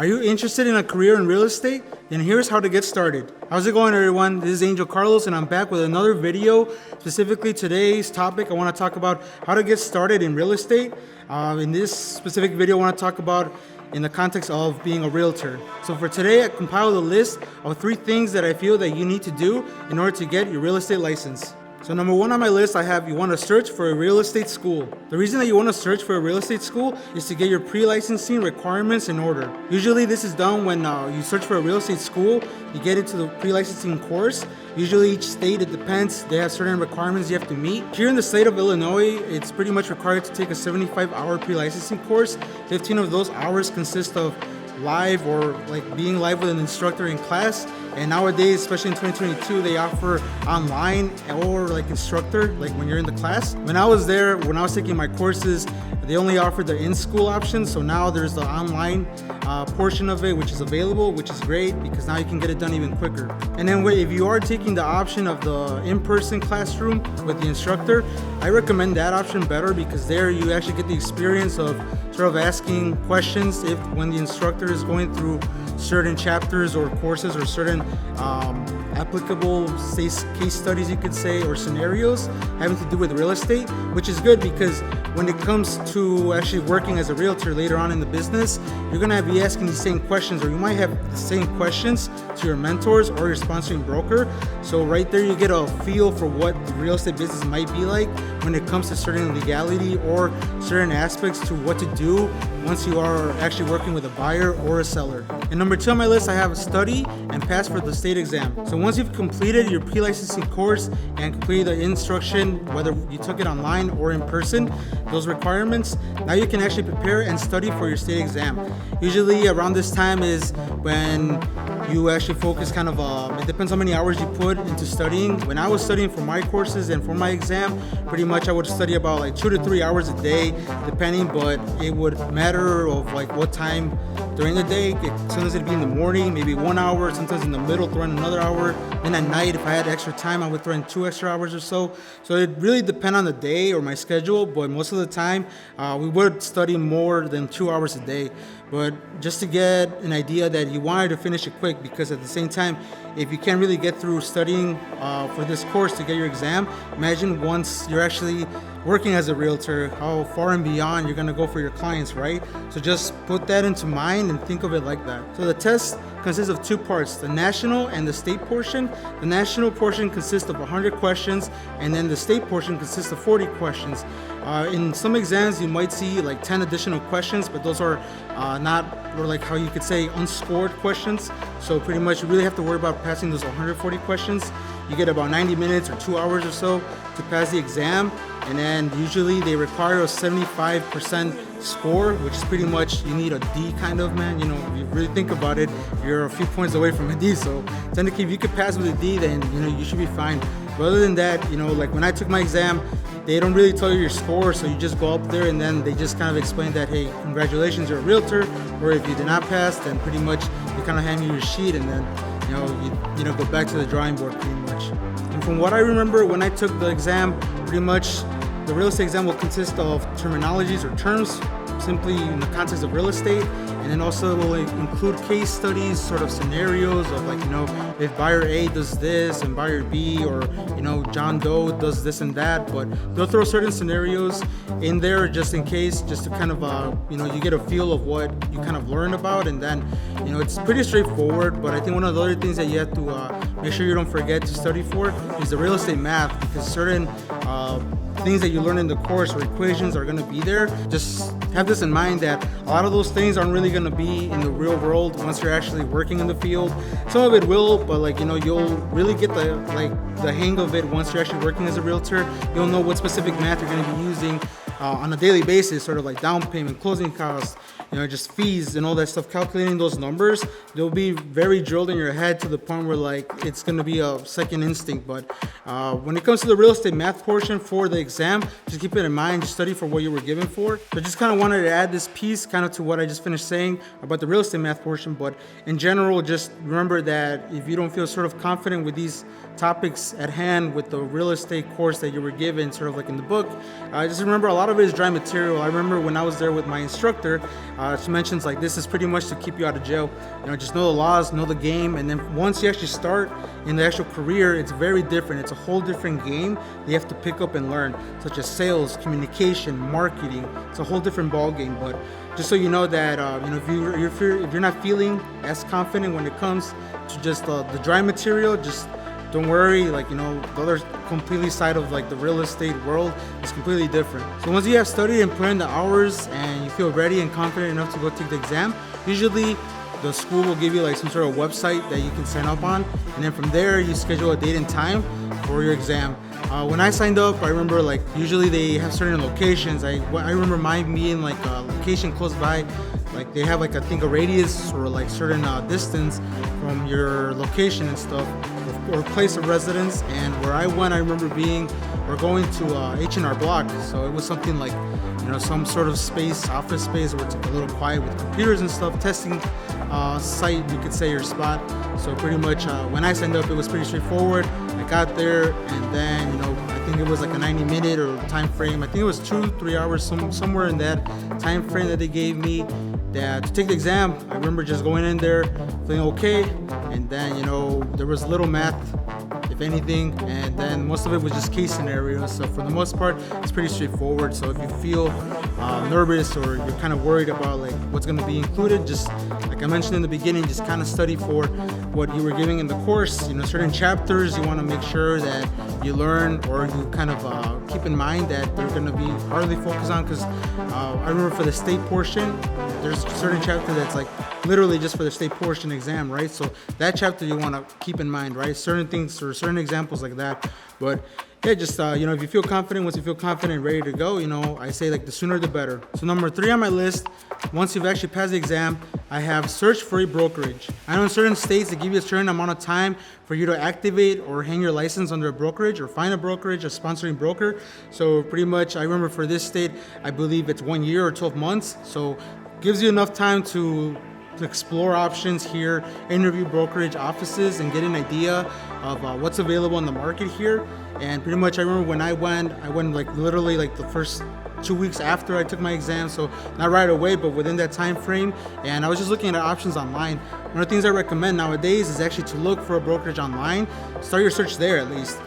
Are you interested in a career in real estate? Then here's how to get started. How's it going, everyone? This is Angel Carlos and I'm back with another video. Specifically today's topic, I want to talk about how to get started in real estate. In this specific video, I want to talk about in the context of being a realtor. So for today, I compiled a list of 3 things that I feel that you need to do in order to get your real estate license. So number 1 on my list, I have you want to search for a real estate school. The reason that you want to search for a real estate school is to get your pre-licensing requirements in order. Usually this is done when you search for a real estate school, you get into the pre-licensing course. Usually each state, it depends, they have certain requirements you have to meet. Here in the state of Illinois, it's pretty much required to take a 75-hour pre-licensing course. 15 of those hours consist of live or like being live with an instructor in class. And nowadays, especially in 2022, they offer online or like instructor, like when you're in the class. When I was there, when I was taking my courses, they only offered the in-school option. So now there's the online portion of it, which is available, which is great because now you can get it done even quicker. And then if you are taking the option of the in-person classroom with the instructor, I recommend that option better because there you actually get the experience of sort of asking questions when the instructor is going through certain chapters or courses or certain applicable case studies, you could say, or scenarios having to do with real estate, which is good because when it comes to actually working as a realtor later on in the business, you're gonna be asking the same questions, or you might have the same questions to your mentors or your sponsoring broker. So right there, you get a feel for what the real estate business might be like when it comes to certain legality or certain aspects to what to do once you are actually working with a buyer or a seller. And number 2 on my list, I have study and pass for the state exam. So once you've completed your pre-licensing course and completed the instruction, whether you took it online or in person, those requirements, now you can actually prepare and study for your state exam. Usually around this time is when you actually focus kind of, it depends how many hours you put into studying. When I was studying for my courses and for my exam, pretty much I would study about like 2 to 3 hours a day, depending, but it would matter of like what time during the day. Sometimes it'd be in the morning, maybe 1 hour, sometimes in the middle, throw in another hour. Then at night, if I had extra time, I would throw in 2 extra hours or so. So it really depends on the day or my schedule, but most of the time, we would study more than 2 hours a day. But just to get an idea that you wanted to finish it quick, because at the same time, if you can't really get through studying for this course to get your exam, imagine once you're actually working as a realtor, how far and beyond you're gonna go for your clients, right? So just put that into mind and think of it like that. So the test consists of 2 parts, the national and the state portion. The national portion consists of 100 questions, and then the state portion consists of 40 questions. In some exams, you might see like 10 additional questions, but those are not, or like how you could say, unscored questions. So pretty much you really have to worry about passing those 140 questions. You get about 90 minutes or 2 hours or so to pass the exam. And then usually they require a 75% score, which is pretty much, you need a D kind of, man. You know, if you really think about it, you're a few points away from a D. So technically, if you could pass with a D, then, you know, you should be fine. But other than that, you know, like when I took my exam, they don't really tell you your score, so you just go up there and then they just kind of explain that, hey, congratulations, you're a realtor. Or if you did not pass, then pretty much they kind of hand you your sheet and then, you know, go back to the drawing board pretty much. And from what I remember, when I took the exam, pretty much the real estate exam will consist of terminologies or terms simply in the context of real estate, and then also will include case studies, sort of scenarios of like, you know, if buyer A does this and buyer B, or, you know, John Doe does this and that. But they'll throw certain scenarios in there just in case, just to kind of, you know, you get a feel of what you kind of learn about. And then, you know, it's pretty straightforward. But I think one of the other things that you have to make sure you don't forget to study for is the real estate math, because certain things that you learn in the course or equations are going to be there. Just have this in mind that a lot of those things aren't really going to be in the real world once you're actually working in the field. Some of it will, but like, you know, you'll really get the hang of it once you're actually working as a realtor. You'll know what specific math you're going to be using on a daily basis, sort of like down payment, closing costs, you know, just fees and all that stuff. Calculating those numbers, they'll be very drilled in your head to the point where like it's going to be a second instinct. But when it comes to the real estate math portion for the exam, just keep it in mind, just study for what you were given for. So just kind of wanted to add this piece kind of to what I just finished saying about the real estate math portion. But in general, just remember that if you don't feel sort of confident with these topics at hand with the real estate course that you were given sort of like in the book, just remember a lot of it is dry material. I remember when I was there with my instructor, She mentions like this is pretty much to keep you out of jail. Just know the laws, know the game, and then once you actually start in the actual career, it's very different. It's a whole different game that you have to pick up and learn, such as sales, communication, marketing. It's a whole different ball game. But just so you know that if you're not feeling as confident when it comes to just the dry material, just don't worry. The other completely side of the real estate world is completely different. So once you have studied and put in the hours and you feel ready and confident enough to go take the exam, usually the school will give you some sort of website that you can sign up on, and then from there you schedule a date and time for your exam. When I signed up, I remember usually they have certain locations. I remember mine being a location close by. They have I think a radius or certain distance from your location and stuff, or place of residence. And where I went, I remember we're going to H&R Block, so it was something some sort of office space where it's a little quiet with computers and stuff, testing site, you could say, your spot. So pretty much when I signed up, it was pretty straightforward. I got there, and then I think it was a 90-minute or time frame. I think it was 2-3 hours, somewhere in that time frame that they gave me to take the exam. I remember just going in there feeling okay, and then there was little math, if anything, and then most of it was just case scenarios. So for the most part, it's pretty straightforward. So if you feel nervous or you're kind of worried about what's going to be included, just like I mentioned in the beginning, just kind of study for what you were giving in the course. Certain chapters you want to make sure that you learn, or you kind of keep in mind that they're going to be hardly focused on, because I remember for the state portion, there's a certain chapter that's literally just for the state portion exam, right? So that chapter you want to keep in mind, right? Certain things or certain examples like that. But yeah, just if you feel confident, once you feel confident and ready to go, I say the sooner the better. So number 3 on my list, once you've actually passed the exam, I have search for a brokerage. I know in certain states they give you a certain amount of time for you to activate or hang your license under a brokerage, or find a brokerage, a sponsoring broker. So pretty much, I remember for this state, I believe it's 1 year or 12 months. So gives you enough time to explore options here, interview brokerage offices, and get an idea of what's available in the market here. And pretty much, I remember when I went literally the first 2 weeks after I took my exam, so not right away, but within that time frame. And I was just looking at options online. One of the things I recommend nowadays is actually to look for a brokerage online. Start your search there at least.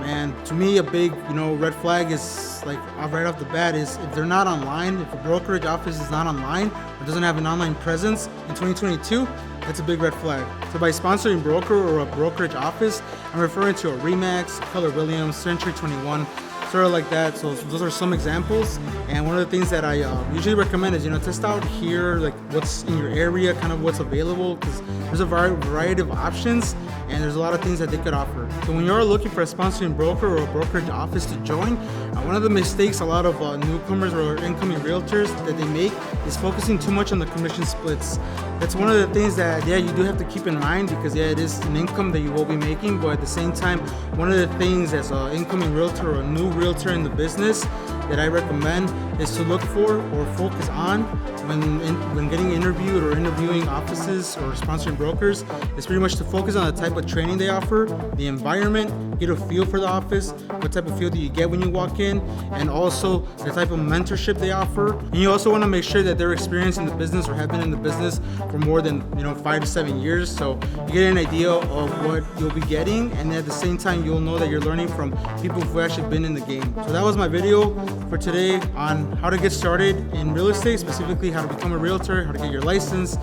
And to me, a big, red flag is right off the bat is if they're not online, if a brokerage office is not online or doesn't have an online presence in 2022, that's a big red flag. So by sponsoring broker or a brokerage office, I'm referring to a Remax, Keller Williams, Century 21, sort of like that. So those are some examples. And one of the things that I usually recommend is, test out here, what's in your area, kind of what's available, because there's a variety of options and there's a lot of things that they could offer. So when you're looking for a sponsoring broker or a brokerage office to join, one of the mistakes a lot of newcomers or incoming realtors that they make is focusing too much on the commission splits. That's one of the things that, you do have to keep in mind, because it is an income that you will be making, but at the same time, one of the things as an incoming realtor or a new realtor in the business that I recommend is to look for or focus on when getting interviewed or interviewing offices or sponsoring brokers is pretty much to focus on the type of training they offer, the environment, get a feel for the office, what type of feel do you get when you walk in, and also the type of mentorship they offer. And you also want to make sure that they're experienced in the business or have been in the business for more than 5 to 7 years, so you get an idea of what you'll be getting, and at the same time you'll know that you're learning from people who've actually been in the game. So that was my video for today on how to get started in real estate, specifically how to become a realtor, how to get your license,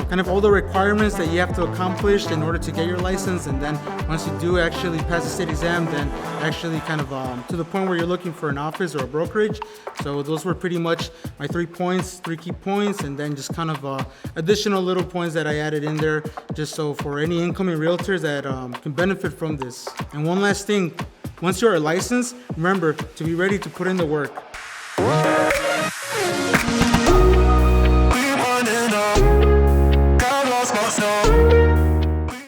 kind of all the requirements that you have to accomplish in order to get your license. And then once you do actually pass the state exam, then actually kind of to the point where you're looking for an office or a brokerage. So those were pretty much my 3 key points, and then just kind of additional little points that I added in there, just so for any incoming realtors that can benefit from this. And one last thing, once you're licensed, remember to be ready to put in the work.